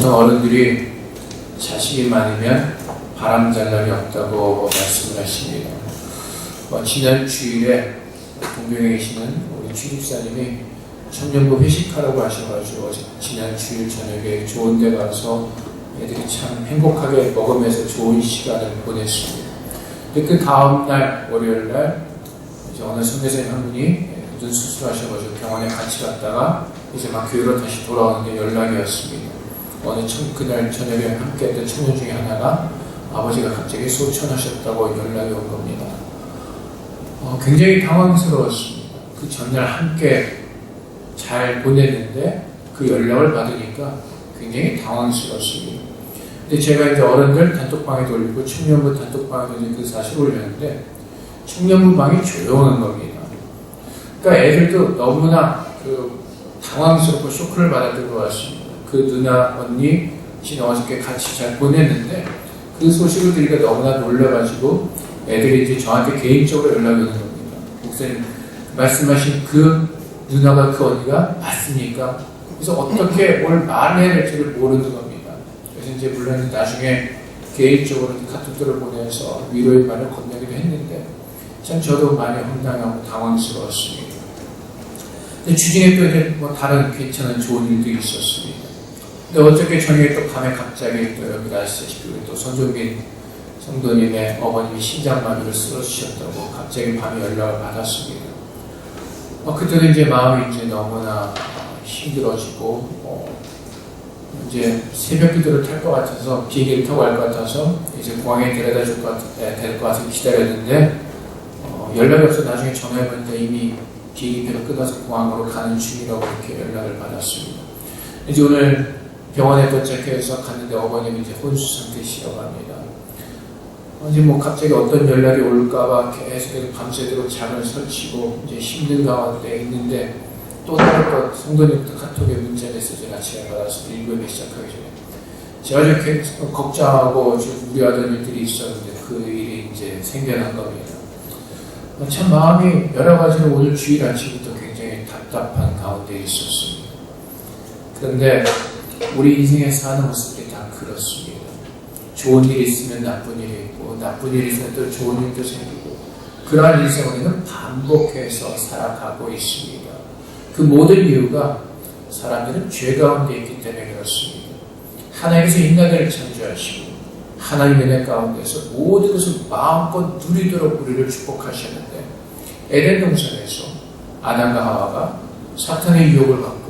보통 어른들이 자식이 많으면 바람잘 날이 없다고 말씀을 하십니다. 지난 주일에 동경에 계시는 우리 주집사님이 청년부 회식하라고 하셔가지고 지난 주일 저녁에 좋은 데 가서 애들이 참 행복하게 먹으면서 좋은 시간을 보냈습니다. 근데 그 다음날 월요일날 이제 어느 선교사님 한 분이 눈 수술하셔가지고 병원에 같이 갔다가 이제 막 교회로 다시 돌아오는데 연락이 왔습니다. 그날 저녁에 함께했던 청년 중에 하나가 아버지가 갑자기 소천하셨다고 연락이 온 겁니다. 굉장히 당황스러웠습니다. 그 전날 함께 잘 보냈는데 그 연락을 받으니까 굉장히 당황스러웠습니다. 근데 제가 이제 어른들 단톡방에 돌리고 청년부 단톡방에 돌리고 그 사실을 올렸는데 청년부 방이 조용한 겁니다. 그러니까 애들도 너무나 당황스럽고 쇼크를 받았던 것 같습니다. 그 누나, 언니, 지난 어저께 같이 잘 보냈는데 그 소식을 들으니까 너무나 놀라가지고 애들이 이제 저한테 개인적으로 연락이 오는 겁니다. 목사님, 말씀하신 그 누나가 그 언니가 맞습니까? 그래서 어떻게 뭘 말해야 될지를 모르는 겁니다. 그래서 이제 물론 나중에 개인적으로 카톡들을 보내서 위로의 말을 건네기도 했는데 참 저도 많이 황당하고 당황스러웠습니다. 근데 주중에 또 이제 다른 괜찮은 좋은 일도 있었습니다. 근데 어저께 저녁에 또 밤에 갑자기 또 여기 아시다시피 또 손종빈 성도님의 어머님이 심장마비로 쓰러지셨다고 갑자기 밤에 연락을 받았습니다. 그때는 이제 마음이 이제 너무나 힘들어지고 이제 새벽 기도를 탈 것 같아서 비행기를 타고 갈 것 같아서 이제 공항에 데려다 줄 것 같아서 기다렸는데 연락이 없어 나중에 전화해보니까 이미 비행기표가 끊어서 공항으로 가는 중이라고 이렇게 연락을 받았습니다. 이제 오늘 병원에 도착해서 갔는데 어머님이 이제 혼수 상태시라고 합니다. 이제 갑자기 어떤 연락이 올까봐 계속 밤새도록 잠을 설치고 이제 힘든 가운데 있는데 또 다른 것 성도님부터 카톡에 문자 메시지를 아침에 받아서 읽기 시작하기 전에 제가 좀 걱정하고 좀 우려하던 일들이 있었는데 그 일이 이제 생겨난 겁니다. 참 마음이 여러 가지로 오늘 주일 아침부터 굉장히 답답한 가운데 있었습니다. 그런데 우리 인생에 사는 모습들이 다 그렇습니다. 좋은 일이 있으면 나쁜 일이 있고 나쁜 일이 있으면 또 좋은 일도 생기고 그러한 인생 우리는 반복해서 살아가고 있습니다. 그 모든 이유가 사람들은 죄 가운데 있기 때문에 그렇습니다. 하나님께서 인간들을 창조하시고 하나님의 내 가운데서 모든 것을 마음껏 누리도록 우리를 축복하셨는데 에덴 동산에서 아담과 하와가 사탄의 유혹을 받고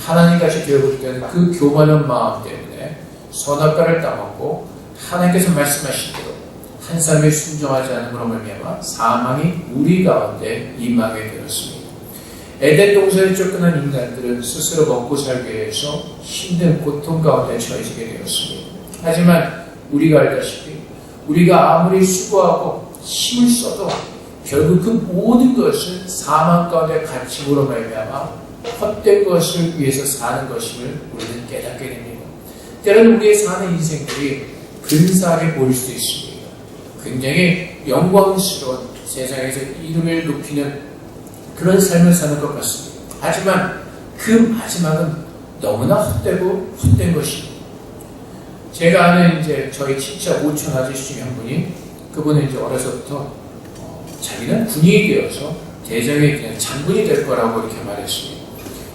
하나님같이 되어버릴 때는 그 교만한 마음 때문에 선악과를 따먹고 하나님께서 말씀하신 대로 한 사람이 순종하지 않음으로 말미암아 사망이 우리 가운데 임하게 되었습니다. 에덴 동산에 쫓겨난 인간들은 스스로 먹고 살기 위해서 힘든 고통 가운데 처해지게 되었습니다. 하지만 우리가 알다시피 우리가 아무리 수고하고 힘을 써도 결국 그 모든 것은 사망 가운데 갇힘으로 말미암아 헛된 것을 위해서 사는 것임을 우리는 깨닫게 됩니다. 때로는 우리의 사는 인생들이 근사하게 보일 수도 있습니다. 굉장히 영광스러운 세상에서 이름을 높이는 그런 삶을 사는 것 같습니다. 하지만 그 마지막은 너무나 헛되고 헛된 것입니다. 제가 아는 이제 저희 친척 오촌 아저씨 중에 한 분이 그분은 이제 어려서부터 자기는 군인이 되어서 대장의 그냥 장군이 될 거라고 이렇게 말했습니다.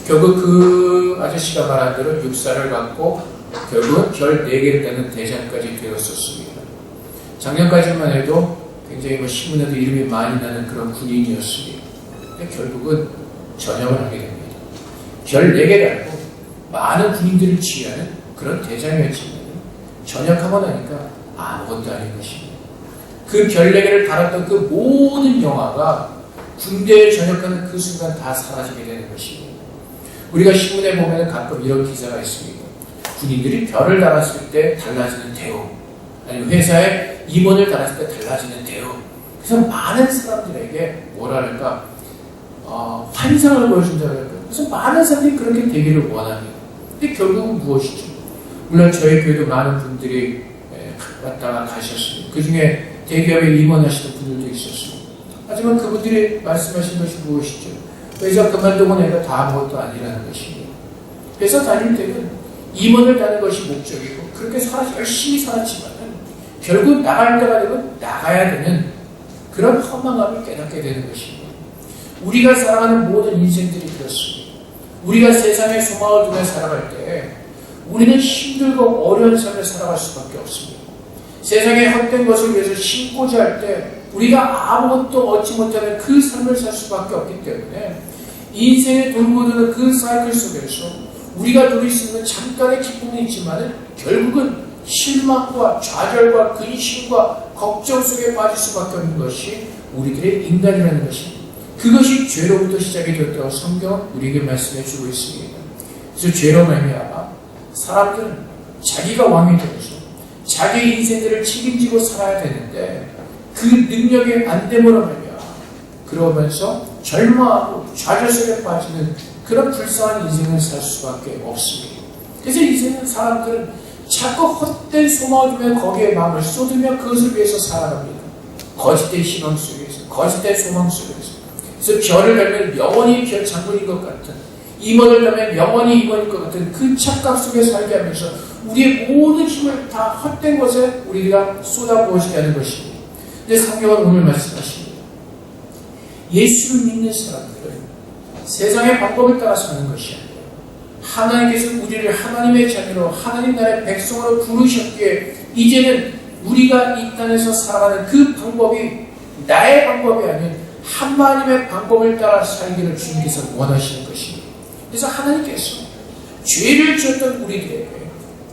결국 그 아저씨가 말한 대로 육사를 갖고 결국은 별 4개를 갖는 대장까지 되었었습니다. 작년까지만 해도 굉장히 신문에도 이름이 많이 나는 그런 군인이었습니다. 근데 결국은 전역을 하게 됩니다. 별 4개를 달고 많은 군인들을 지휘하는 그런 대장이었지만 전역하고 나니까 아무것도 아닌 것입니다. 그 별 4개를 달았던 그 모든 영화가 군대에 전역하는 그 순간 다 사라지게 되는 것입니다. 우리가 신문에 보면 가끔 이런 기사가 있습니다. 군인들이 별을 달았을 때 달라지는 대우, 아니면 회사에 임원을 달았을 때 달라지는 대우. 그래서 많은 사람들에게 뭐랄까 환상을 보여준다고 할까요? 그래서 많은 사람들이 그렇게 되기를 원합니다. 근데 결국은 무엇이죠? 물론 저희 교회도 많은 분들이 왔다가 가셨습니다. 그 중에 대기업에 임원하시는 분들도 있었습니다. 하지만 그분들이 말씀하신 것이 무엇이죠? 회사 그만두고 내가 다 아무것도 아니라는 것입니다. 회사 다닐 때는 임원을 다는 것이 목적이고 그렇게 열심히 살았지만 결국 나갈 때가 되면 나가야 되는 그런 허망함을 깨닫게 되는 것입니다. 우리가 살아가는 모든 인생들이 그렇습니다. 우리가 세상의 소망을 두며 살아갈 때 우리는 힘들고 어려운 삶을 살아갈 수밖에 없습니다. 세상의 헛된 것을 위해서 신고자 할 때 우리가 아무것도 얻지 못하는 그 삶을 살 수밖에 없기 때문에 인생에 돌고 도는 그 사이클 속에서 우리가 누릴 수 있는 잠깐의 기쁨은 있지만 결국은 실망과 좌절과 근심과 걱정 속에 빠질 수밖에 없는 것이 우리들의 인간이라는 것입니다. 그것이 죄로부터 시작이 되었다고 성경은 우리에게 말씀해 주고 있습니다. 그래서 죄로 말미암아 사람들은 자기가 왕이 되어서 자기의 인생들을 책임지고 살아야 되는데 그 능력이 안 됨으로 말미암아 그러면서 절망하고 좌절 속에 빠지는 그런 불쌍한 인생을 살 수밖에 없습니다. 그래서 인생은 사람들은 자꾸 헛된 소망을 두며 거기에 마음을 쏟으며 그것을 위해서 살아갑니다. 거짓된 희망 속에서, 거짓된 소망 속에서. 그래서 별을 달면 영원히 별 장군인 것 같은, 임원을 달면 영원히 임원인 것 같은 그 착각 속에 살게 하면서 우리의 모든 힘을 다 헛된 것에 우리가 쏟아부어지게 하는 것입니다. 근데 성경은 오늘 말씀하십니다. 예수를 믿는 사람들은 세상의 방법을 따라 사는 것이 아니에요. 하나님께서 우리를 하나님의 자녀로 하나님 나라의 백성으로 부르셨기에 이제는 우리가 이 땅에서 살아가는 그 방법이 나의 방법이 아닌 하나님의 방법을 따라 살기를 주님께서 원하시는 것입니다. 그래서 하나님께서 죄를 지었던 우리들에게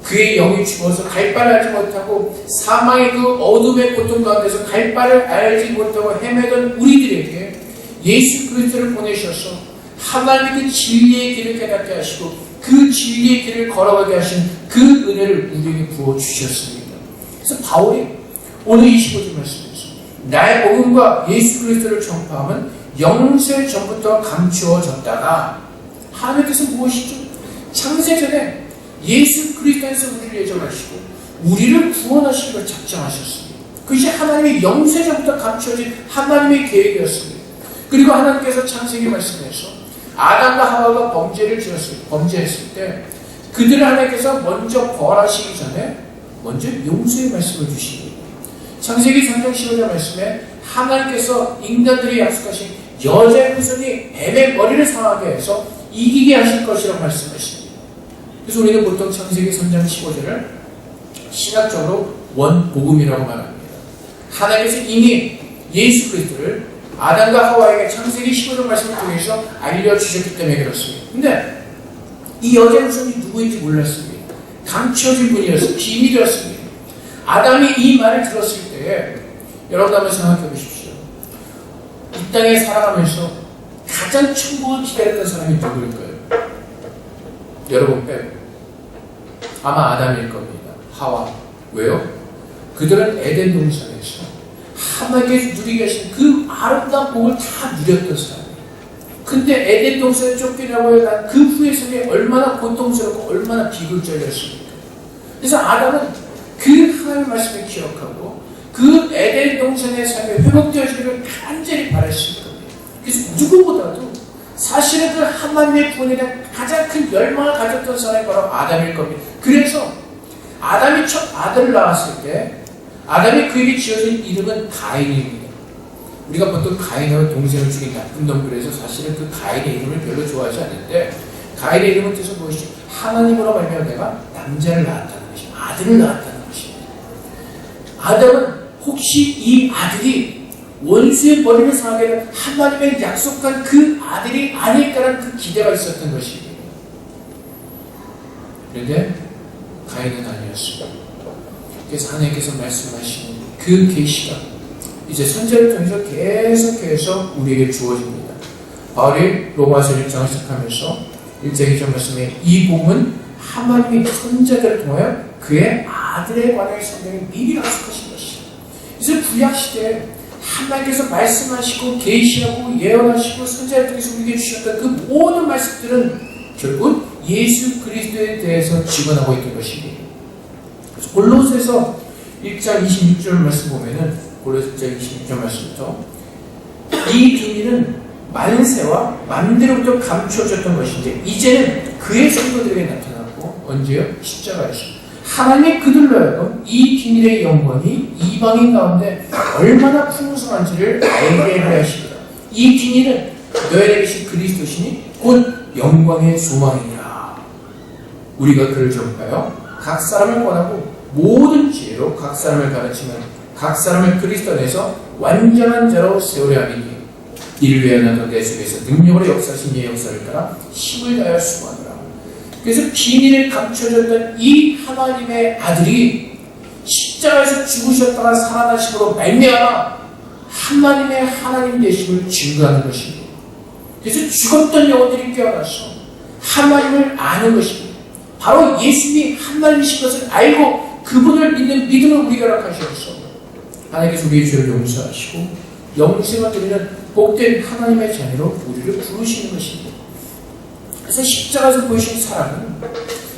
그의 영이 죽어서 갈 바를 알지 못하고 사망의 그 어둠의 고통 가운데서 갈 바를 알지 못하고 헤매던 우리들에게 예수 그리스도를 보내셔서 하나님의 그 진리의 길을 깨닫게 하시고 그 진리의 길을 걸어가게 하신 그 은혜를 우리에게 부어주셨습니다. 그래서 바울이 오늘 25절 말씀에서 나의 복음과 예수 그리스도를 전파함은 영세 전부터 감추어졌다가 하나님께서 무엇이죠? 창세전에 예수 그리스도에서 우리를 예정하시고 우리를 구원하시는 걸 작정하셨습니다. 그것이 하나님의 영세전부터 감추어진 하나님의 계획이었습니다. 그리고 하나님께서 창세기 말씀에서 아담과 하와가 범죄했을 때 그들을 하나님께서 먼저 벌하시기 전에 먼저 용서의 말씀을 주십니다. 창세기 3장 15절 말씀에 하나님께서 인간들이 약속하신 여자의 후손이 뱀의 머리를 상하게 해서 이기게 하실 것이라고 말씀하십니다. 그래서 우리는 보통 창세기 3장 15절을 신학적으로 원복음이라고 말합니다. 하나님께서 이미 예수 그리스도를 아담과 하와에게 창세기 15절 말씀을 통해서 알려주셨기 때문에 그렇습니다. 근데 이 여자의 후손이 누구인지 몰랐습니다. 감춰진 분이었습니다. 비밀이었습니다. 아담이 이 말을 들었을 때에 여러분 한번 생각해 보십시오. 이 땅에 살아가면서 가장 천국을 기다렸던 사람이 누구일까요? 여러분 빼고 아마 아담일 겁니다. 하와. 왜요? 그들은 에덴 동산에서 하나님께서 누리게 하신 그 아름다운 복을 다 누렸던 사람이에요. 근데 에덴 동산에 쫓기라고 해서 그 후의 삶이 얼마나 고통스럽고 얼마나 비굴적이었습니까? 그래서 아담은 그 하나님의 말씀을 기억하고 그 에덴 동산의 삶이 회복되어지기를 간절히 바랐을 겁니다. 그래서 누구보다도 사실은 그 하나님의 구원에 대한 가장 큰 열망을 가졌던 사람이 바로 아담일 겁니다. 그래서 아담이 첫 아들을 낳았을 때 아담이 그에게 지어진 이름은 가인입니다. 우리가 보통 가인하고 동생을 죽인 나쁜 놈 그래서 사실은 그 가인의 이름을 별로 좋아하지 않는데 가인의 이름은 뜻은 무엇이죠? 하나님으로 말미암아 내가 남자를 낳았다는 것입니다. 아들을 낳았다는 것입니다. 아담은 혹시 이 아들이 원수의 머리를 상하게 하는 하나님의 약속한 그 아들이 아닐까라는 그 기대가 있었던 것입니다. 그런데 가인은 아니었습니다. 그래서 하나님께서 말씀하시는 그 계시가 이제 선지자를 통해서 계속해서 우리에게 주어집니다. 바울이 로마서 1장을 시작하면서 1장 2절 말씀에 이 복음은 하나님이 선지자들을 통하여 그의 아들에 관한 성경에 미리 약속하신 것이다. 그래서 구약시대에 하나님께서 말씀하시고 계시하고 예언하시고 선지자를 통해서 우리에게 주셨던 그 모든 말씀들은 결국 예수 그리스도에 대해서 증언하고 있던 것입니다. 골로새서 1장 26절 말씀 보면은 골로새 1장 26절 말씀부터 이 비밀은 만세와 만대로부터 감추어졌던 것인데 이제는 그의 성도들에게 나타났고 언제요? 십자가에서. 하나님이 그들로 하여금 이 비밀의 영광이 이방인 가운데 얼마나 풍성한지를 알게 하려 하십니다. 이 비밀은 너희에게 계신 그리스도시니 곧 영광의 소망이니라. 우리가 그를 접하여 각 사람을 권하고 모든 지혜로 각 사람을 가르치면 각 사람을 그리스도 안에서 완전한 자로 세우려 하니 이를 위하여 나도 내 속에서 능력으로 역사하신 이의 역사를 따라 힘을 다하여 수고하노라. 그래서 비밀을 감춰줬던 이 하나님의 아들이 십자가에서 죽으셨다가 살아나심으로 말미암아 하나님의 하나님 되심을 증거하는 것입니다. 그래서 죽었던 영혼들이 깨어나서 하나님을 아는 것입니다. 바로 예수님이 하나님이신 것을 알고 그분을 믿는 믿음을 우리가 허락하셔서 하나님께서 우리의 죄를 용서하시고 영생을 드리는 복된 하나님의 자녀로 우리를 부르시는 것입니다. 그래서 십자가에서 보이신 사랑은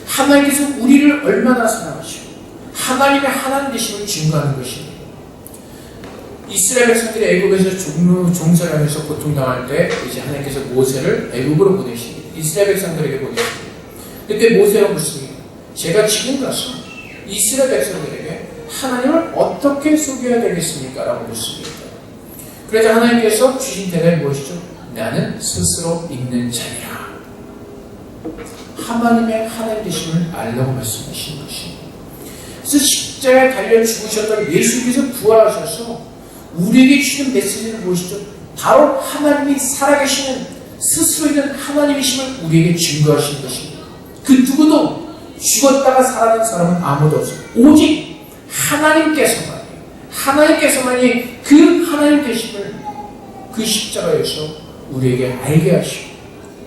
하나님께서 우리를 얼마나 사랑하시고 하나님의 하나님 되심을 증거하는 것입니다. 이스라엘 백성들이 애굽에서 종살하면서 고통당할 때 이제 하나님께서 모세를 애굽으로 보내십니다. 이스라엘 백성들에게 보내십니다. 그때 모세가 묻습니다. 제가 지금 가서 이스라엘 백성들에게 하나님을 어떻게 소개해야 되겠습니까? 라고 묻습니다. 그래서 하나님께서 주신 대답이 무엇이죠? 나는 스스로 있는 자니라. 하나님의 하나님 되심을 알라고 말씀하신 것입니다. 그래서 십자가에 달려 죽으셨던 예수께서 부활하셔서 우리에게 주는 메시지는 무엇이죠? 바로 하나님이 살아계시는 스스로 있는 하나님이심을 우리에게 증거하신 것입니다. 그 누구도 죽었다가 살아난 사람은 아무도 없어요. 오직 하나님께서만이 그 하나님 되심을 그 십자가에서 우리에게 알게 하시고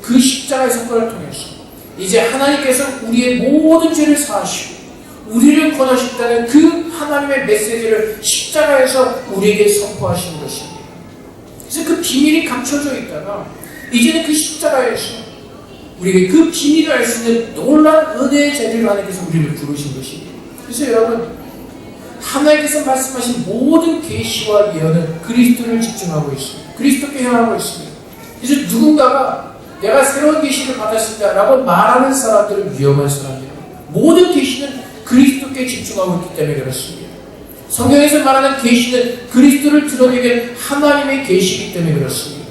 그 십자가의 사건을 통해서 이제 하나님께서 우리의 모든 죄를 사하시고 우리를 권하셨다는 그 하나님의 메시지를 십자가에서 우리에게 선포하시는 것입니다. 그래서 그 비밀이 감춰져 있다가 이제는 그 십자가에서 우리에게 그 비밀을 알 수 있는 놀라운 은혜의 자리로 하나님께서 우리를 부르신 것입니다. 그래서 여러분, 하나님께서 말씀하신 모든 계시와 예언은 그리스도를 집중하고 있습니다. 그리스도께 향하고 있습니다. 그래서 누군가가 내가 새로운 계시를 받았습니다 라고 말하는 사람들은 위험한 사람들입니다. 모든 계시는 그리스도께 집중하고 있기 때문에 그렇습니다. 성경에서 말하는 계시는 그리스도를 드러내게 하나님의 계시이기 때문에 그렇습니다.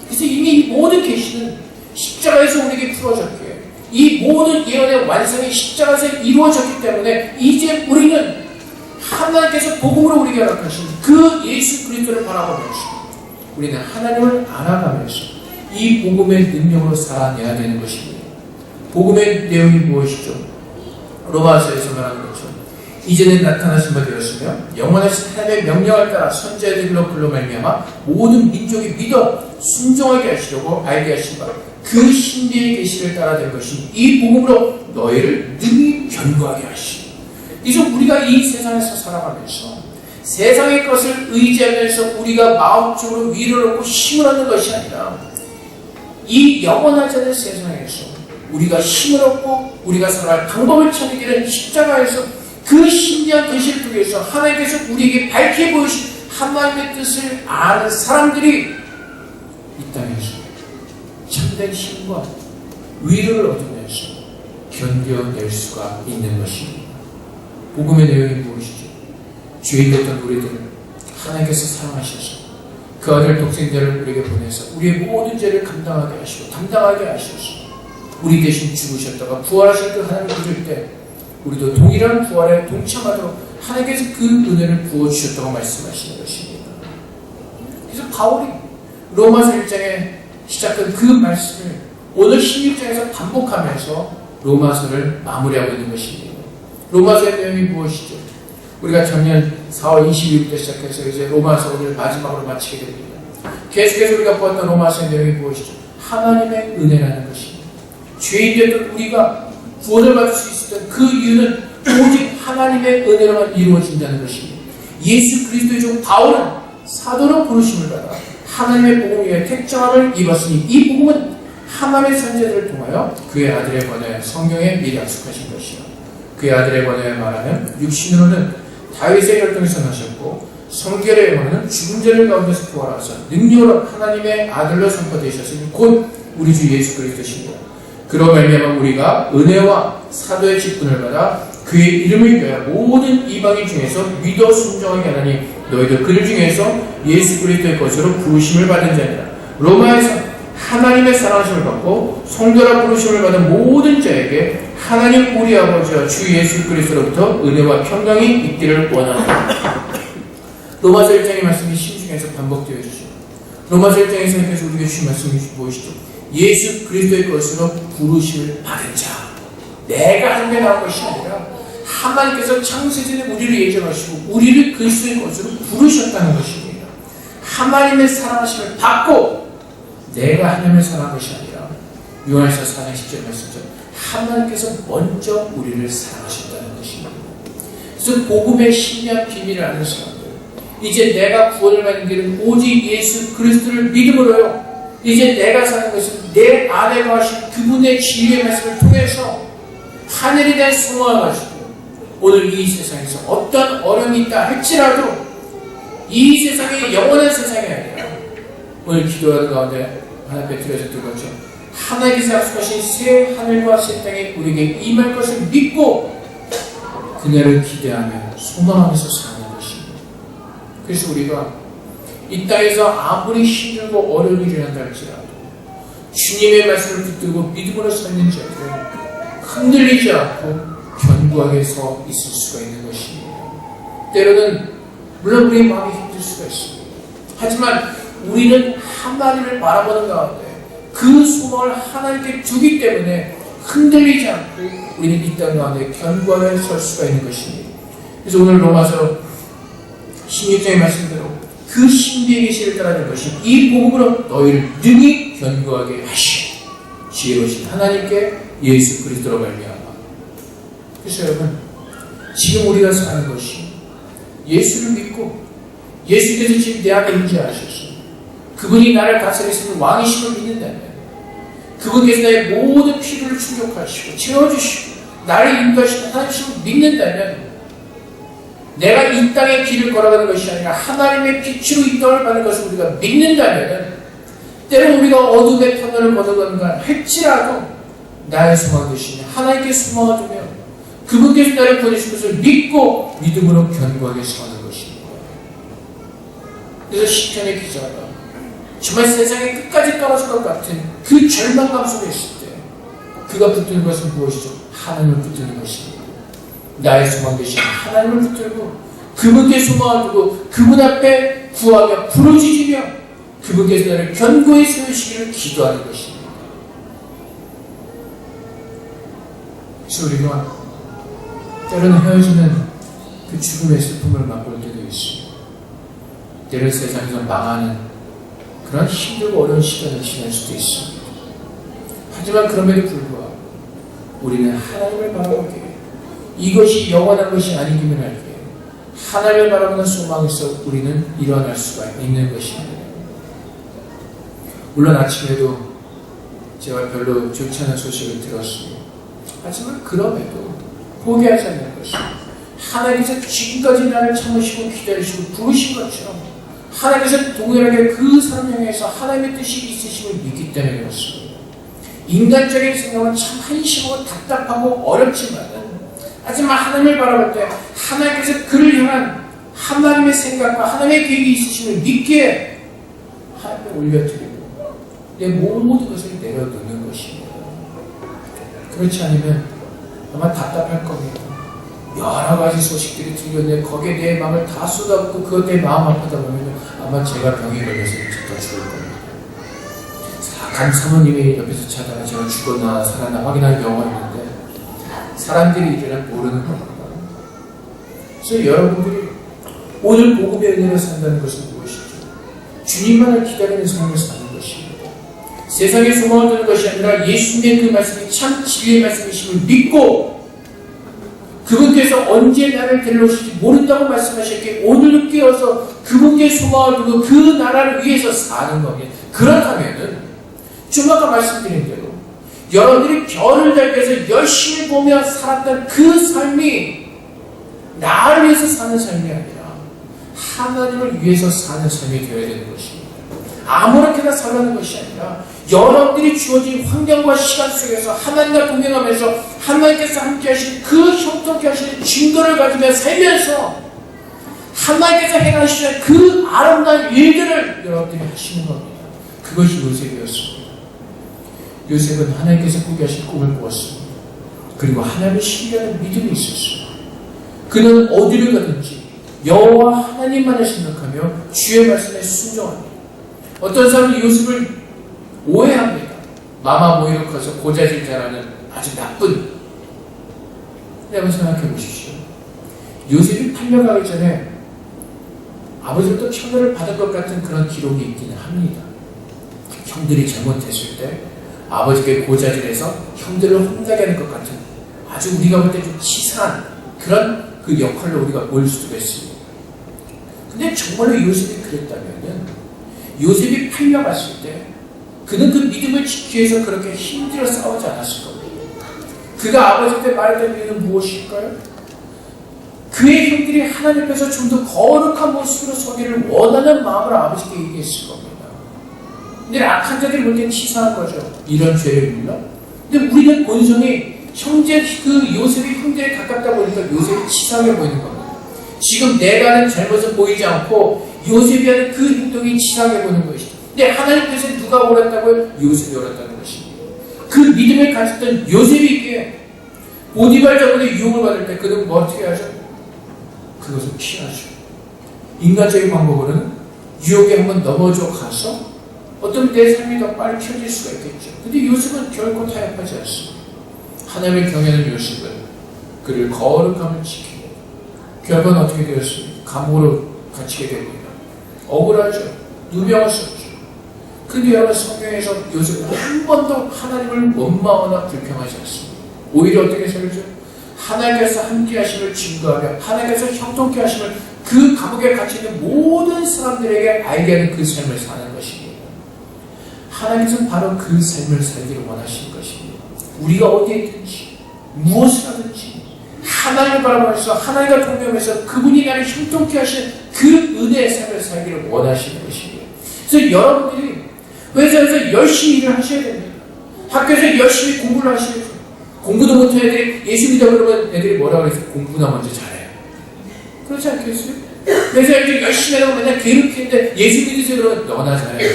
그래서 이미 이 모든 계시는 십자가에서 우리에게 풀어졌기에 이 모든 예언의 완성이 십자가에서 이루어졌기 때문에 이제 우리는 하나님께서 복음으로 우리에게 허락하신 그 예수 그리스도를 바라보면서 우리는 하나님을 알아가면서 이 복음의 능력으로 살아내야 되는 것입니다. 복음의 내용이 무엇이죠? 로마서에서 말하는 것처럼 이제는 나타나신 바 되었으며 영원하신 하나님의 명령을 따라 선지자들로 불러 말미암아 모든 민족이 믿어 순종하게 하시려고 알게 하신 바 그 신비의 계시를 따라 된 것이 이 복음으로 너희를 능히 견고하게 하시고 그래서 우리가 이 세상에서 살아가면서 세상의 것을 의지하면서 우리가 마음적으로 위로를 얻고 힘을 얻는 것이 아니라 이 영원하지 않은 세상에서 우리가 힘을 얻고 우리가 살아갈 방법을 찾는 길은 십자가에서 그 신비한 계시를 통해서 하나님께서 우리에게 밝히 보이신 하나님의 뜻을 아는 사람들이 이 땅에서 참된 힘과 위로를 얻으면서 견뎌낼 수가 있는 것입니다. 복음의 내용이 무엇이죠? 죄인됐던 우리들을 하나님께서 사랑하셔서 그 아들 독생자를 우리에게 보내서 우리의 모든 죄를 감당하게 하시고 담당하게 하셔서 우리 대신 죽으셨다가 부활하신 그 하나님을 부를 때 우리도 동일한 부활에 동참하도록 하나님께서 그 은혜를 부어주셨다고 말씀하시는 것입니다. 그래서 바울이 로마서 1장에 시작한 그 말씀을 오늘 16장에서 반복하면서 로마서를 마무리하고 있는 것입니다. 로마서의 내용이 무엇이죠? 우리가 작년 4월 26일부터 시작해서 이제 로마서 오늘 마지막으로 마치게 됩니다. 계속해서 우리가 보았던 로마서의 내용이 무엇이죠? 하나님의 은혜라는 것입니다. 죄인되었던 우리가 구원을 받을 수 있었던 그 이유는 오직 하나님의 은혜로만 이루어진다는 것입니다. 예수 그리스도의 종 바울은 사도로 부르심을 받아 하나님의 복음 위에 택정함을 입었으니 이 복음은 하나님의 선지자들을 통하여 그의 아들에 관하여 성경에 미리 약속하신 것이요 그의 아들에 관하여 말하면 육신으로는 다윗의 혈통에서 나셨고 성결의 영혼은 죽은 자들 가운데서 부활하사 능력으로 하나님의 아들로 선포되셨으니 곧 우리 주 예수 그리스도시니라. 그로 말미암아 우리가 은혜와 사도의 직분을 받아 그의 이름을 위하여 모든 이방인 중에서 믿어 순종하게 하나니 너희도 그들 중에서 예수 그리스도의 것으로 부르심을 받은 자니라. 로마에서 하나님의 사랑하심을 받고 성도라 부르심을 받은 모든 자에게 하나님 우리 아버지와 주 예수 그리스도로부터 은혜와 평강이 있기를 원합니다. 로마서 1장의 말씀이 신중에서 반복되어 있죠. 로마서 1장에서 계속 우리에게 주신 말씀이 무엇이죠? 예수 그리스도의 것으로 부르심을 받은 자. 내가 한 게 나온 것이 아니라 하나님께서 창세전에 우리를 예정하시고 우리를 그리스도의 것으로 부르셨다는 것입니다. 하나님의 사랑하심을 받고 내가 하나님을 사랑한 것이 아니라 요한에서 4장 10절 말씀처 하나님께서 먼저 우리를 사랑하셨다는 것입니다. 그래서 복음의 신비한 비밀을 아는 사람들, 이제 내가 구원을 받는 길은 오직 예수 그리스도를 믿음으로요. 이제 내가 사는 것은 내 안에 거하신 그분의 진리의 말씀을 통해서 하늘에 대한 소망을 가지고 오늘 이 세상에서 어떤 어려움이 있다 할지라도 이 세상이 영원한 세상이 아니라 오늘 기도하는 가운데 하나 베풀어서 들었죠. 하나님께서 약속하신 새 하늘과 새 땅에 우리에게 임할 것을 믿고 그날을 기대하며 소망하면서 사는 것입니다. 그래서 우리가 이 땅에서 아무리 힘들고 어려운 일이 일어난다 할지라도 주님의 말씀을 붙들고 믿음으로 서는 자들은 흔들리지 않고 견고하게 서 있을 수가 있는 것입니다. 때로는 물론 우리의 마음이 힘들 수가 있습니다. 하지만 우리는 하나님을 바라보는 가운데 그 소망을 하나님께 두기 때문에 흔들리지 않고 우리는 이 땅 가운데 견고하게 설 수가 있는 것입니다. 그래서 오늘 로마서 16장의 말씀대로 그 신비의 계시를 따르는 것이 이 복음으로 너희를 능히 견고하게 하시오. 지혜로우신 하나님께 예수 그리스도로 말미암아. 그래서 여러분, 지금 우리가 사는 것이 예수를 믿고 예수께서 지금 내 안에 임재하셔서 그분이 나를 다스리시는 왕이심을 믿는다면 그분께서 나의 모든 필요를 충족하시고 채워주시고 나를 인도하시는 하나님을 믿는다면 내가 이 땅의 길을 걸어가는 것이 아니라 하나님의 빛으로 이 땅을 받는 것을 우리가 믿는다면 때로 우리가 어둠의 터널을 걷어가는가 할지라도 나의 소망 되시며 하나님께 소망을 두며 그분께서 나를 구원하실 것을 믿고 믿음으로 견고하게 서는 것입니다. 그래서 시편의 기자가 정말 세상의 끝까지 떨어질 것 같은 그 절망감 속에 있을 때 그가 붙드는 것은 무엇이죠? 하나님을 붙드는 것입니다. 나의 소망 되신 하나님을 붙들고 그분께 소망을 두고 그분 앞에 구하며 부르짖으며 그분께서 나를 견고히 세우시기를 기도하는 것입니다. 그래서 우리가 때로는 헤어지는 그 죽음의 슬픔을 맛볼 때도 있습니다. 때로는 세상에서 망하는 그런 힘들고 어려운 시간을 지날 수도 있습니다. 하지만 그럼에도 불구하고 우리는 하나님을 바라보기에 이것이 영원한 것이 아니기를 알기에 하나님을 바라보는 소망에서 우리는 일어날 수가 있는 것입니다. 물론 아침에도 제가 별로 좋지 않은 소식을 들었습니다. 하지만 그럼에도 포기하지 않는 것입니다. 하나님께서 지금까지 나를 참으시고 기다리시고 부르신 것처럼 하나님께서 동일하게 그 사람을 향해서 하나님의 뜻이 있으심을 믿기 때문에 그렇습니다. 인간적인 생각은 참 한심하고 답답하고 어렵지만 하지만 하나님을 바라볼 때 하나님께서 그를 향한 하나님의 생각과 하나님의 계획이 있으심을 믿기에 하나님께 올려드리고 내 모든 것을 내려놓는 것입니다. 그렇지 않으면 아마 답답할 겁니다. 여러 가지 소식들이 들렸는데 거기에 내 마음을 다 쏟아붓고 그것 때문에 마음 아프다 보면 아마 제가 병에 걸려서 더 죽을 겁니다. 간 사모님이 옆에서 자다가 제가 죽었나 살았나 확인하는 경우가 있는데 사람들이 이제는 모르는 겁니다. 그래서 여러분들이 오늘 복음의 은혜로 산다는 것은 무엇이죠? 주님만을 기다리는 삶을 사는 것입니다. 세상에 소망을 두는 것이 아니라 예수님의 그 말씀이 참 진리의 말씀이심을 믿고 그분께서 언제 나를 데려오실지 모른다고 말씀하셨기에 오늘 깨어서 그분께 소망을 두고 그 나라를 위해서 사는 겁니다. 그렇다면 좀 아까 말씀드린 대로 여러분들이 별을 달기 위해서 열심히 보며 살았던 그 삶이 나를 위해서 사는 삶이 아니라 하나님을 위해서 사는 삶이 되어야 되는 것입니다. 아무렇게나 살라는 것이 아니라 여러분들이 주어진 환경과 시간 속에서 하나님과 동행하면서 하나님께서 함께 하신 그 형통케 하시는 증거를 가지며 살면서 하나님께서 행하시는 그 아름다운 일들을 여러분들이 하시는 겁니다. 그것이 요셉이었습니다. 요셉은 하나님께서 꾸게 하신 꿈을 꾸었습니다. 그리고 하나님을 신뢰하는 믿음이 있었습니다. 그는 어디를 가든지 여호와 하나님만을 생각하며 주의 말씀에 순종합니다. 어떤 사람은 요셉을 오해합니다. 마마 모이로 커서 고자질 자라는 아주 나쁜. 한번 생각해 보십시오. 요셉이 팔려가기 전에 아버지로부터 편애를 받은 것 같은 그런 기록이 있기는 합니다. 형들이 잘못했을 때 아버지께 고자질해서 형들을 혼나게 하는 것 같은 아주 우리가 볼 때 좀 치사한 그런 그 역할로 우리가 볼 수도 있습니다. 근데 정말로 요셉이 그랬다면은 요셉이 팔려갔을 때 그는 그 믿음을 지키기 위해서 그렇게 힘들어 싸우지 않았을 겁니다. 그가 아버지한테 말했던 이유는 무엇일까요? 그의 형들이 하나님 앞에서 좀 더 거룩한 모습으로 서기를 원하는 마음을 아버지께 얘기했을 겁니다. 근데 악한 자들이 볼 땐 치사한 거죠. 이런 죄를 밀러? 근데 우리는 본성이 형제 그 요셉이 형제에 가깝다 보니까 요셉이 치사하게 보이는 겁니다. 지금 내가 하는 잘못은 보이지 않고 요셉이 하는 그 행동이 치사하게 보이는 것이죠. 근데 하나님께서 누가 옳았다고요? 요셉이 옳았다는 것입니다. 그 믿음을 가졌던 요셉이기에 보디발 자본의 유혹을 받을 때 그는 뭐 어떻게 하죠? 그것을 피하죠. 인간적인 방법으로는 유혹에 한번 넘어져 가서 어떤 내 삶이 더 빨리 펴질 수가 있겠죠. 근데 요셉은 결코 타협하지 않습니다. 하나님을 경외하는 요셉은 그를 거룩함을 지키고 결과는 어떻게 되었습니까? 감옥으로 갇히게 됩니다. 억울하죠. 누명을 썼죠. 근데 여러분 성경에서 요셉은 한 번도 하나님을 원망하거나 불평하지 않습니다. 오히려 어떻게 살죠? 하나님께서 함께 하심을 증거하며 하나님께서 형통케 하심을 그 감옥에 갇혀있는 모든 사람들에게 알게 하는 그 삶을 사는 것입니다. 하나님께서는 바로 그 삶을 살기를 원하시는 것입니다. 우리가 어디에 있든지 무엇을 하든지 하나님을 바라보면서 하나님과 동행하면서 그분이 나를 형통케 하시는 그 은혜의 삶을 살기를 원하시는 것입니다. 그래서 여러분들이 회사에서 열심히 일을 하셔야 됩니다. 학교에서 열심히 공부를 하셔야죠. 공부도 못한 애들이 예수 믿어 그러면 애들이 뭐라고 그랬어요? 공부나 먼저 잘해요. 그렇지 않겠어요? 그래서 이렇게 열심히 하라고 맨날 괴롭히는데 예수 믿으세요 그러면 너나 잘해.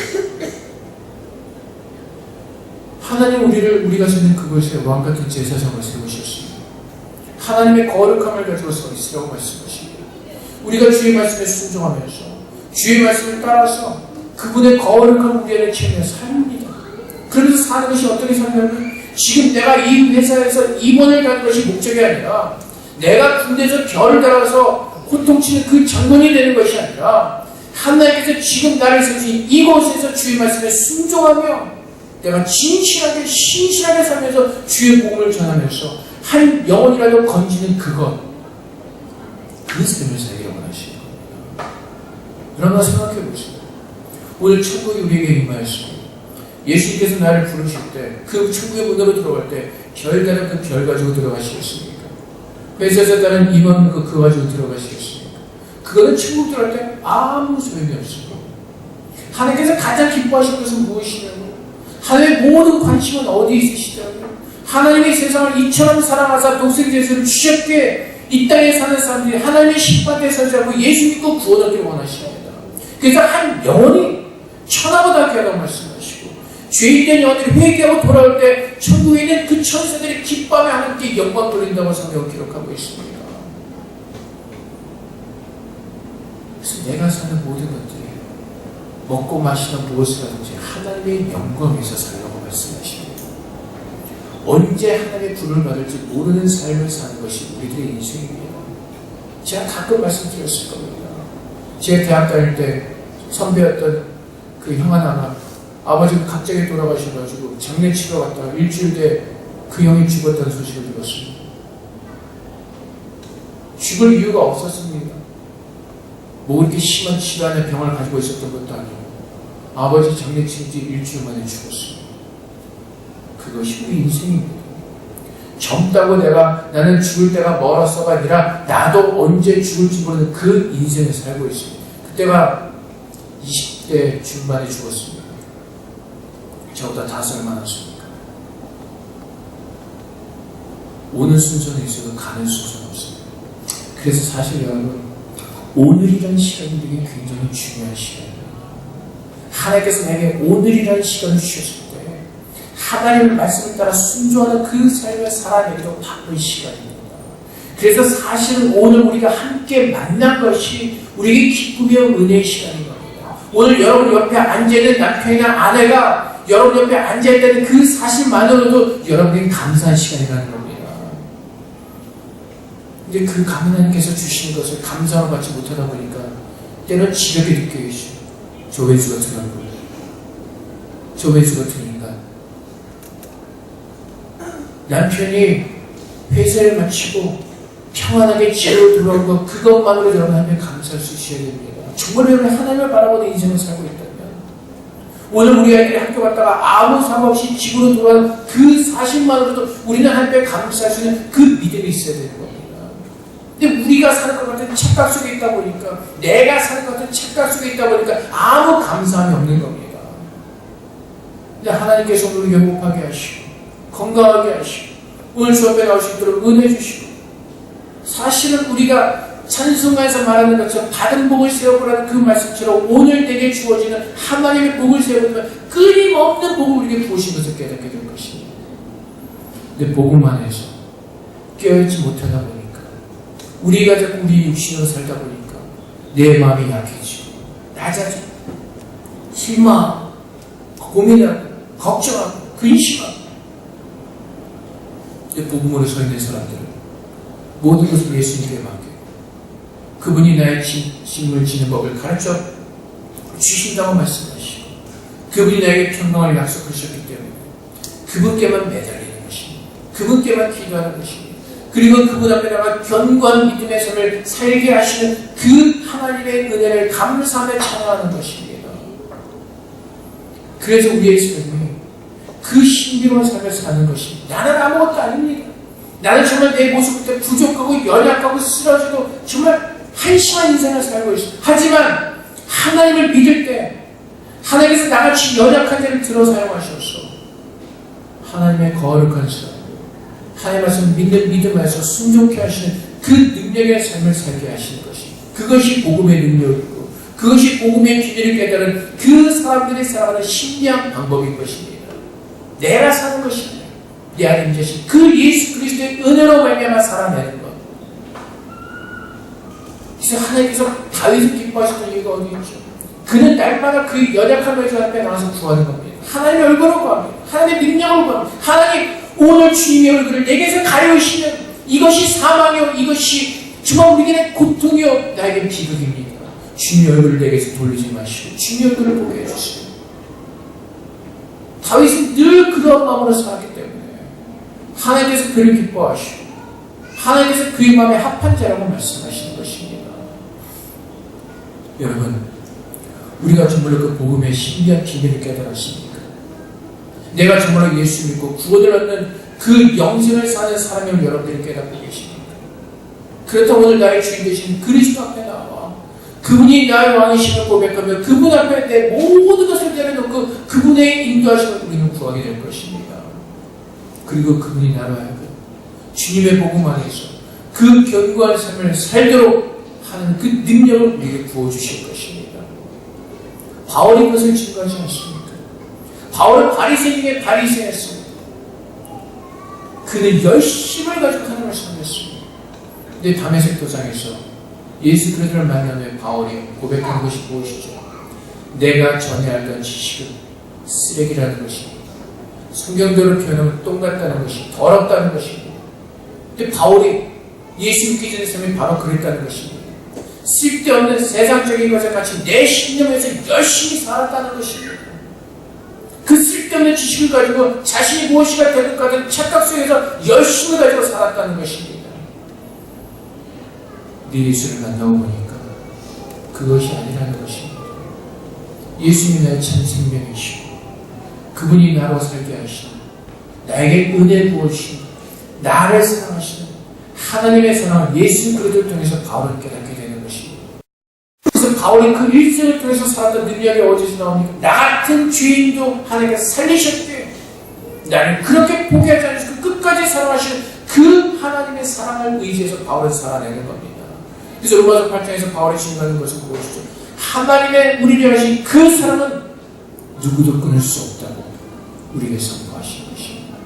하나님 우리가 쓰는 그것에 왕같은 제사장을 세우셨습니다. 하나님의 거룩함을 가지고 서 있으라고 말씀하십니다. 우리가 주의 말씀에 순종하면서 주의 말씀을 따라서 그분의 거룩한 우리에게 채우며 삽니다. 그러면서 사는 것이 어떻게 사냐면 지금 내가 이 회사에서 임원을 가는 것이 목적이 아니라 내가 군대에서 별을 달아서 호통치는 그 장군이 되는 것이 아니라 하나님께서 지금 나를 세우신 이곳에서 주의 말씀에 순종하며 내가 진실하게 신실하게 살면서 주의 복음을 전하면서 한 영혼이라도 건지는 그것 그 삶을 살기를 원하시는 겁니다. 그러나 생각해 보세요. 오늘 천국이 우리에게 임하였습니다. 예수님께서 나를 부르실 때 그 천국의 문으로 들어갈 때 별다른 그 별 가지고 들어가시겠습니까? 회사에서 다른 임원 그거 가지고 들어가시겠습니까? 그거는 천국 들어갈 때 아무 소용이 없습니다. 하나님께서 가장 기뻐하시는 것은 무엇이냐고요? 하나님의 모든 관심은 어디에 있으시다고요? 하나님의 세상을 이처럼 사랑하사 독생자를 주셨기에 이 땅에 사는 사람들이 하나님의 심판에 서지 않고 예수 믿고 구원 얻기를 원하십니다. 그래서 한 영혼이 천하보다 귀하다고 말씀하시고 죄인된 영혼들이 회개하고 돌아올 때 천국에 있는 그 천사들이 기뻐하며 하나님께 영광 돌린다고 성경을 기록하고 있습니다. 그래서 내가 사는 모든 것들이 먹고 마시는 무엇을 하든지 하나님의 영광에서 살라고 말씀하십니다. 언제 하나님의 불을 받을지 모르는 삶을 사는 것이 우리들의 인생입니다. 제가 가끔 말씀드렸을 겁니다. 제가 대학 다닐 때 선배였던 그 형 하나가 아버지가 갑자기 돌아가셔가지고 장례치러 갔다가 일주일 뒤에 그 형이 죽었다는 소식을 들었습니다. 죽을 이유가 없었습니다. 뭐 이렇게 심한 질환의 병을 가지고 있었던 것도 아니고 아버지 장례치른 지 일주일 만에 죽었습니다. 그것이 우리 인생입니다. 젊다고 나는 죽을 때가 멀었어가 아니라 나도 언제 죽을지 모르는 그 인생을 살고 있습니다. 그때가 40대 중반에 죽었습니다. 저보다 5살 많았습니까? 오는 순서는 있어도 가는 순서는 없습니다. 그래서 사실 여러분, 오늘이라는 시간이 되게 굉장히 중요한 시간이에요. 하나님께서 내게 오늘이라는 시간을 주셨을 때 하나님의 말씀을 따라 순종하는 그 삶을 살아내기도 바쁜 시간입니다. 그래서 사실은 오늘 우리가 함께 만난 것이 우리에게 기쁨이요 은혜의 시간인 겁니다. 오늘 여러분 옆에 앉아있는 남편이나 아내가 여러분 옆에 앉아있다는 그 사실만으로도 여러분에게 감사한 시간이라는 겁니다. 이제 그 하나님께서 주신 것을 감사로 받지 못하다 보니까 때는 지겹게 느껴지죠. 저 외주 같은 얼굴, 저 외주 같은 인간. 남편이 회사를 마치고 평안하게 집으로 들어온 것, 그것만으로 여러분 하나님께 감사할 수 있어야 됩니다. 정말 여러분 하나님을 바라보는 인생을 살고 있다면 오늘 우리 아이들이 학교 갔다가 아무 사고 없이 집으로 돌아온 그 사실만으로도 우리는 하나님께 감사할 수 있는 그 믿음이 있어야 되는 겁니다. 근데 우리가 사는 것 같은 착각 속에 있다 보니까, 내가 사는 것 같은 착각 속에 있다 보니까 아무 감사함이 없는 겁니다. 근데 하나님께서 오늘 영업하게 하시고 건강하게 하시고 오늘 주 앞에 나올 수 있도록 은혜 주시고, 사실은 우리가 찬송가에서 말하는 것처럼 받은 복을 세워보라는 그 말씀처럼 오늘 내게 주어지는 하나님의 복을 세워보면 끊임없는 복을 우리에게 부으신 것을 깨닫게 될 것입니다. 근데 복음만 해서 깨어있지 못하다 보니까, 우리가 자꾸 우리 육신으로 살다 보니까 내 마음이 약해지고 낮아지고 실망하고 고민하고 걱정하고 근심하고. 근데 복음으로 서 있는 사람들은 모든 것을 예수님께 맡기고 그분이 나의 짐을 지는 법을 가르쳐 주신다고 말씀하시고 그분이 나에게 평강을 약속하셨기 때문에 그분께만 매달리는 것입니다. 그분께만 기도하는 것입니다. 그리고 그분 앞에 나가 견고한 믿음의 삶을 살게 하시는 그 하나님의 은혜를 감사하며 찬양하는 것입니다. 그래서 우리의 삶이 그 신비로운 삶을 사는 것입니다. 나는 아무것도 아닙니다. 나는 정말 내 모습 때 부족하고 연약하고 쓰러지고 정말 한심한 인생을 살고 있습니다. 하지만 하나님을 믿을 때 하나님께서 나같이 연약한 자를 들어 사용하셔서 하나님의 거룩한 삶, 하나님 말씀 믿는 믿음에서 순종케 하시는 그 능력의 삶을 살게 하시는 것이, 그것이 복음의 능력이고 그것이 복음의 비밀을 깨달은 그 사람들이 살아가는 신비한 방법인 것입니다. 내가 사는 것이 아니라 내 안에 계신 그 예수 그리스도의 은혜로 말미암아 살아내는 것. 그래서 하나님께서 다윗을 기뻐하시는 이유가 어디 있죠? 그는 날마다 그 연약한 것을 앞에 나와서 구하는 겁니다. 하나님의 얼굴을 구합니다. 하나님의 능력을 구합니다. 하나님, 오늘 주님의 얼굴을 내게서 가려우시면 이것이 사망이요, 이것이 정말 우리에게 고통이요, 나에게 비극입니다. 주님의 얼굴을 내게서 돌리지 마시고 주님의 얼굴을 보게 해주세요. 다윗은 늘 그런 마음으로 살았기 때문에 하나님께서 그를 기뻐하시고 하나님께서 그의 마음에 합한 자라고 말씀하시는 것입니다. 여러분, 우리가 정말로 그 복음의 신비한 비밀을 깨달았습니까? 내가 정말로 예수 믿고 구원을 얻는 그 영생을 사는 사람을 여러분들이 깨닫고 계십니까? 그렇다고 오늘 나의 주인 되신 그리스도 앞에 나와 그분이 나의 왕이심을 고백하며 그분 앞에 내 모든 것을 내려놓고 그분의 인도하심을 우리는 구하게 될 것입니다. 그리고 그분이 나로 하여금 주님의 복음 안에서 그 견고한 삶을 살도록 하는 그 능력을 우리에게 부어주실 것입니다. 바울이 그것을 증거하지 않습니까? 바울은 바리새인 중에 바리새였습니다. 그는 열심을 가지고 하나님을 섬겼습니다. 근데 다메섹 도상에서 예수 그리스도를 만난 후에 바울이 고백한 것이 무엇이죠? 내가 전에 알던 지식은 쓰레기라는 것입니다. 성경대로 표현하면 똥 같다는 것이 더럽다는 것입니다. 근데 바울이 예수 믿기 전의 삶이 바로 그랬다는 것입니다. 쓸데없는 세상적인 것에 같이 내 신념에서 열심히 살았다는 것입니다. 그 쓸데없는 지식을 가지고 자신이 무엇이가 될 것 같은 착각 속에서 열심히 가지고 살았다는 것입니다. 네 예수를 만나고 보니까 그것이 아니라는 것입니다. 예수님이 나의 참 생명이시고 그분이 나로 살게 하시고 나에게 은혜 부어주시고 나를 사랑하시는 하나님의 사랑을 예수 그리스도를 통해서 바울을 깨닫게 되는 것입니다. 그래서 바울이 그 일생을 통해서 살았던 능력이 어디서 나옵니까? 나 같은 죄인도 하나님께서 살리셨대요. 나는 그렇게 포기하지 않으시고 끝까지 사랑하시는 그 하나님의 사랑을 의지해서 바울은 살아내는 겁니다. 그래서 로마서 8장에서 바울이 증거하는 것은 무엇이죠? 하나님의 우리를 하신 그 사랑은 누구도 끊을 수 없다고 우리에게 선포하신 것입니다.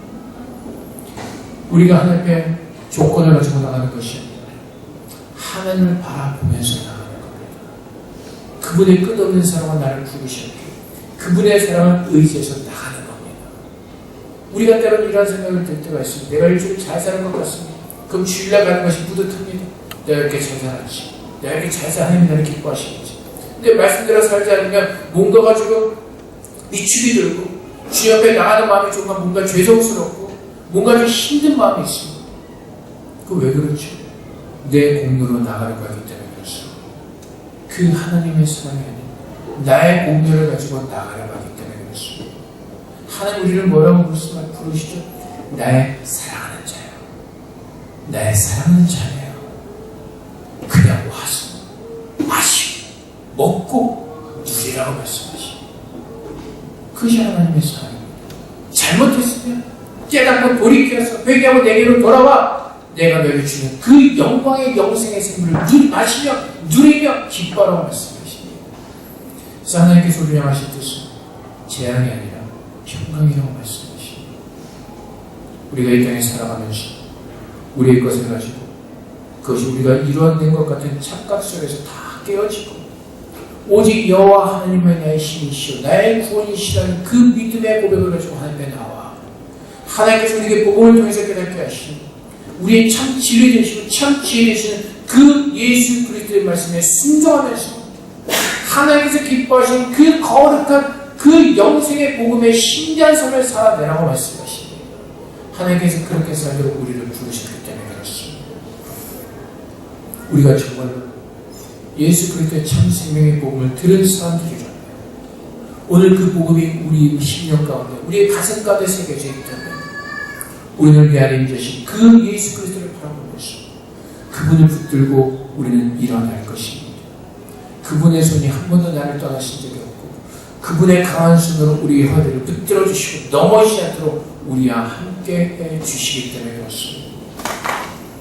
우리가 하나님 앞에 조건을 가지고 나가는 것이 아니라 하나님을 바라보면서 나가는 겁니다. 그분의 끝없는 사랑은 나를 부르셨기에 그분의 사랑을 의지해서 나가는 겁니다. 우리가 때로는 이런 생각을 들 때가 있습니다. 내가 일주일 잘 사는 것 같습니다. 그럼 주일날 가는 것이 뿌듯합니다. 내가 이렇게 잘 살았지. 내가 이렇게 잘 사는 하나님이 나를 기뻐하시겠지. 근데 말씀대로 살지 않으면 뭔가가 조금 위축이 들고 주님 앞에 나가는 마음이 조금 뭔가 죄송스럽고 뭔가 좀 힘든 마음이 있습니다. 그거 왜 그렇죠? 내 공로로 나가는 거기 때문에 그렇죠. 그 하나님의 사랑이 아닌 나의 공로를 가지고 나가려고 하기 때문에 그렇습니다. 하나님 우리를 뭐라고 부르시죠? 나의 사랑하는 자예요. 나의 사랑하는 자예요. 그냥 와서 마시고 먹고 누리라고 말씀하시죠. 그것이 하나님의 사랑입니다. 잘못했으면 깨닫고 돌이켜서 회개하고 내게로 돌아와 내가 너에게 주는 그 영광의 영생의 생물을 마시며 누리며 기뻐하라고 말씀하십니다. 그래서 하나님께서 우리를 향하신 뜻은 재앙이 아니라 평강이라고 말씀하십니다. 우리가 이 땅에 살아가면서 우리의 것을 가지고 그것이 우리가 일원된 것 같은 착각 속에서 다 깨어지고 오직 여호와 하나님의 나의 힘이시오 나의 구원이시라는 그 믿음의 고백을 가지고 하나님께 나와 하나님께서 우리에게 복음을 통해서 깨닫게 하시고 우리의 참 진리 되시고 참 지혜 되시는 그 예수 그리스도의 말씀에 순종하면서 하나님께서 기뻐하시는 그 거룩한 그 영생의 복음의 신비한 삶을 살아내라고 말씀하십니다. 하나님께서 그렇게 살도록 우리를 부르셨기 때문에 그렇습니다. 우리가 정말로 예수 그리스도의 참 생명의 복음을 들은 사람들이라면 오늘 그 복음이 우리 심령 가운데 우리의 가슴 가운데 새겨져 있다면 우리를 위하여 계신 그 예수 그리스도를 바라보면서 그분을 붙들고 우리는 일어날 것입니다. 그분의 손이 한 번도 나를 떠나신 적이 없고 그분의 강한 손으로 우리의 허리를 붙들어 주시고 넘어지지 않도록 우리와 함께 해 주시기 때문에 그렇습니다.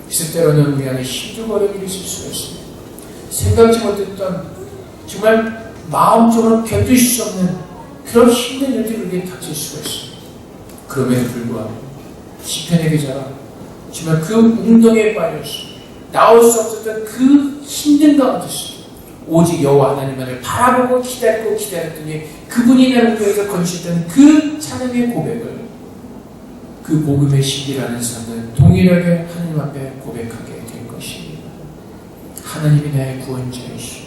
그래서 때로는 우리 안에 힘들고 어려운 일이 있을 수가 있습니다. 생각지 못했던 정말 마음적으로 견딜 수 없는 그런 힘든 일들이 우리에게 닥칠 수가 있습니다. 그럼에도 불구하고 시편의 기자가 정말 그 웅덩이에 빠져서 나올 수 없었던 그 힘든 가운데서 오직 여호와 하나님만을 바라보고 기다리고 기다렸더니 그분이 나를 위해서 건지셨던 그 찬양의 고백을 그 복음의 신비라는 사람들은 동일하게 하나님 앞에 고백하게 된 것입니다. 하나님이 나의 구원자이시오.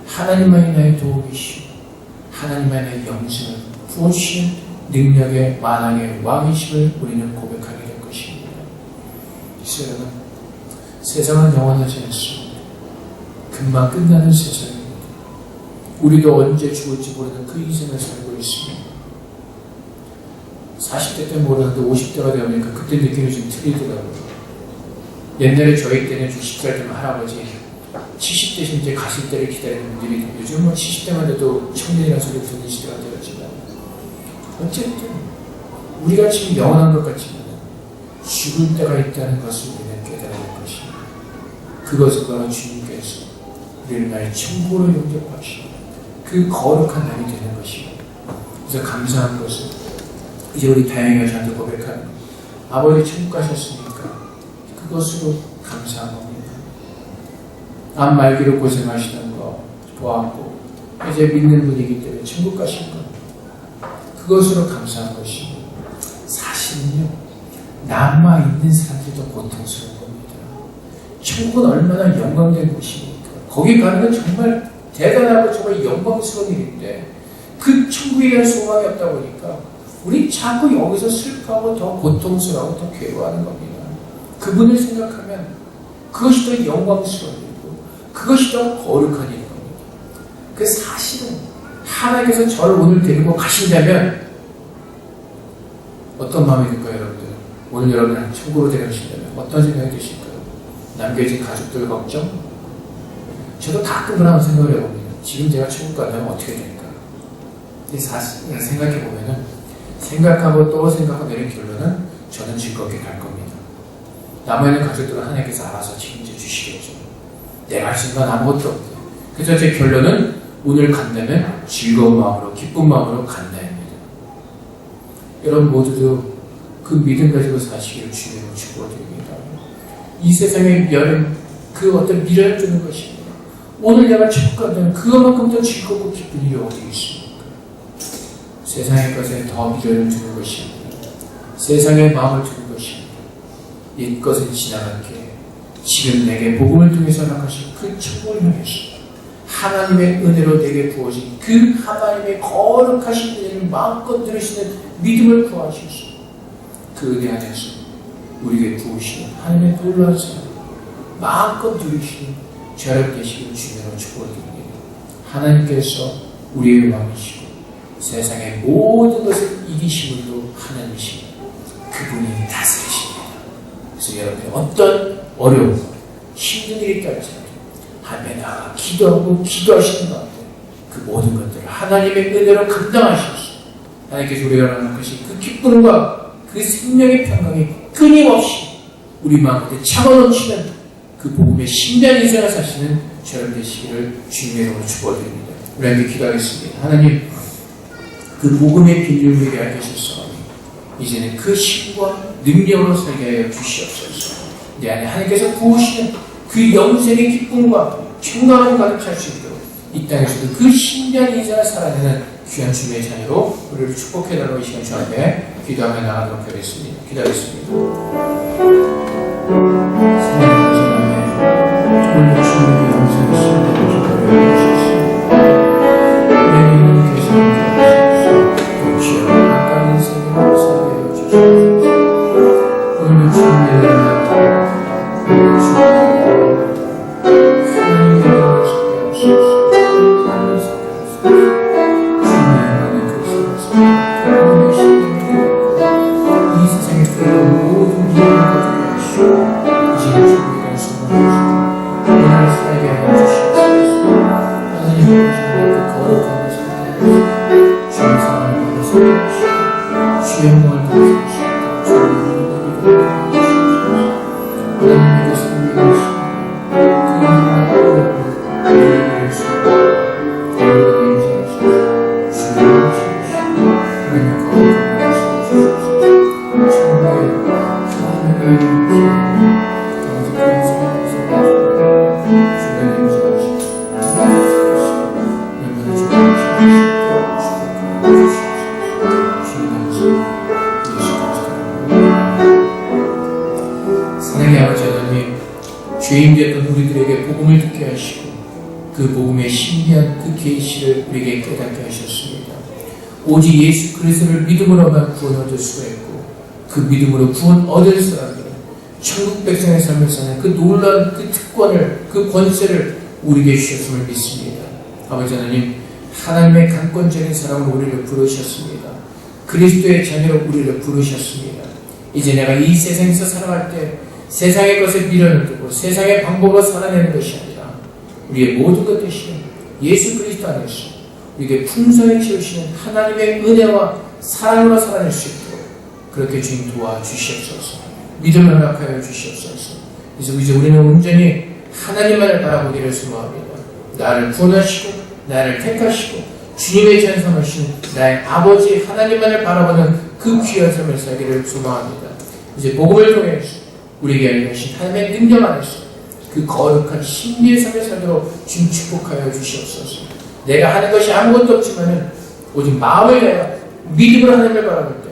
하나님만이 나의 도움이시오. 하나님만이 나의 영생을 부어주시는 능력의 만왕의 왕이심을 우리는 고백하게 될 것입니다. 그래서 여러분, 세상은 영원하지 않습니다. 금방 끝나는 세상입니다. 우리도 언제 죽을지 모르는 그 인생을 살고 있습니다. 40대 때 모르는데 50대가 되니까 그때 느낌이 좀 틀리더라고요. 옛날에 저희 때는 60살 되면 할아버지 70대신 이제 가실 때를 기다리는 분들이 요즘은 70대만 돼도 청년이라는 소리 듣는 시대가 되었지만 어쨌든 우리가 지금 영원한 것 같지만 죽을 때가 있다는 것을 우리는 깨달아야 할 것입니다. 그것은 바로 주님께서 우리를 나의 천국으로 영접하시고 그 거룩한 날이 되는 것입니다. 그래서 감사한 것은 이제 우리 다행히 저한테 고백하는 아버지 천국 가셨으니까 그것으로 감사한 겁니다. 암 말기로 고생하시던 거 보았고 이제 믿는 분이기 때문에 천국 가신 것 그것으로 감사한 것입니다. 사실은요 남아있는 사람들도 고통스러운 겁니다. 천국은 얼마나 영광된 곳입니까? 거기 가는 건 정말 대단하고 정말 영광스러운 일인데 그 천국에 대한 소망이 없다 보니까 우리 자꾸 여기서 슬퍼하고 더 고통스러워 더 괴로워하는 겁니다. 그분을 생각하면 그것이 더 영광스러운 일이고 그것이 더 거룩한 일인 겁니다. 그 사실은 하나님께서 저를 오늘 데리고 가신다면 어떤 마음이 들까요, 여러분들? 오늘 여러분을 천국으로 데려가신다면 어떤 생각이 드실까요? 남겨진 가족들 걱정? 저도 가끔 그런 생각을 해봅니다. 지금 제가 천국 가면 어떻게 될까? 사실 생각해 보면은 생각하고 또 생각하고 내린 결론은 저는 즐겁게 갈 겁니다. 남아있는 가족들은 하나님께서 알아서 책임져 주시겠죠. 내가 할 수 있는 건 아무것도 없대. 그래서 제 결론은 오늘 간다면 즐거운 마음으로 기쁜 마음으로 간다입니다. 여러분 모두도 그 믿음 가지고 사시기를 주님으로 축복드립니다. 이 세상의 여름 그 어떤 미래를 주는 것입니다. 오늘 내가 천국 간다면 그것만큼 더 즐겁고 기쁜 일이 어디 있습니까? 세상의 것에 더 미래를 주는 것이 아니라 세상의 마음을 주는 것이 아니라 이것은 지나갈게 지금 내게 복음을 통해서 나가신 그 천국을 향해서 하나님의 은혜로 내게 부어진 그 하나님의 거룩하신 은혜를 마음껏 누리시는 믿음을 구하셔서 그 은혜 안에서 우리에게 부으시는 하나님의 놀라운 사랑 마음껏 누리시는 저를 계시기를 주님으로 축복드립니다. 하나님께서 우리의 왕이시고 세상의 모든 것을 이기신 분도 하나님이십니다. 그분이 다스리십니다. 그래서 여러분의 어떤 어려움, 힘든 일이 있다고 하나님에 나가 기도하고 기도하시는 가운데 그 모든 것들을 하나님의 은혜로 감당하셔서 하나님께서 우리가 원하는 것이 그 기쁨과 그 생명의 평강이 끊임없이 우리 마음에 차고넘치는 그 복음의 신비한 인생을 사시는 저를 되시기를 주님의 이름으로 축복드립니다. 우리 함께 기도하겠습니다. 하나님 그 복음의 비밀을 우리에게 알게 하셨사오니 이제는 그 힘과 능력으로 살게 하여 주시옵소서. 내 안에 하나님께서 부으시는 그 영생의 기쁨과 평강을 가득 찰 수 있도록 이 땅에서도 그 신비한 인생을 살아내는 귀한 주님의 자녀로 우리를 축복해달라고 이 시간 주 앞에 기도하며 나가도록 하겠습니다. 기도하겠습니다. 오늘 주님의 영생의 신비를 기도하여 주셨습니다. 내일은 계속 주여 가까운 인생을 살게 하여 주시옵소서. 오늘 주님의 죄인되었던 우리들에게 복음을 듣게 하시고 그 복음의 신비한 그 계시를 우리에게 깨닫게 하셨습니다. 오직 예수 그리스도를 믿음으로만 구원 얻을 수가 있고 그 믿음으로 구원 얻을 사람들은 천국 백성의 삶을 사는 그 놀라운 그 특권을 그 권세를 우리에게 주셨음을 믿습니다. 아버지 하나님 하나님의 강권적인 사랑으로 우리를 부르셨습니다. 그리스도의 자녀로 우리를 부르셨습니다. 이제 내가 이 세상에서 살아갈 때 세상의 것에 미련을 두고 세상의 방법으로 살아내는 것이 아니라 우리의 모든 것 되시는 예수 그리스도 안에서 우리에게 풍성히 채우시는 하나님의 은혜와 사랑으로 살아낼 수 있도록 그렇게 주님 도와주시옵소서. 믿음을 허락하여 주시옵소서. 그래서 이제 우리는 온전히 하나님만을 바라보기를 소망합니다. 나를 구원하시고 나를 택하시고 주님의 전성하시는 나의 아버지 하나님만을 바라보는 그 귀한 삶을 살기를 소망합니다. 이제 복음을 통해서 우리에게 알려주신 하나님의 능력 안에서 그 거룩한 신비의 삶을 살도록 주님 축복하여 주시옵소서. 내가 하는 것이 아무것도 없지만 오직 마음을 내어 믿음으로 하나님을 바라볼 때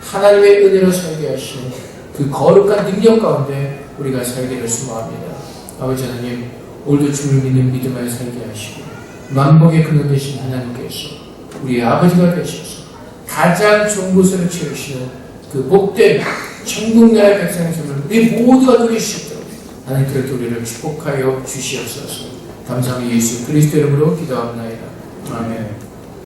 하나님의 은혜로 살게 하시는 그 거룩한 능력 가운데 우리가 살기를 소망합니다. 아버지 하나님 오늘도 주를 믿는 믿음 안에 살게 하시고 만복의 근원 되신 하나님께서 우리의 아버지가 되셔서 가장 좋은 곳으로 채우시는 그 복된 천국 나라의 백성의 삶을 우리 모두가 누릴 수 있도록 하나님 그렇게 우리를 축복하여 주시옵소서. 감사합니다. 예수 그리스도 이름으로 기도합니다. 아멘.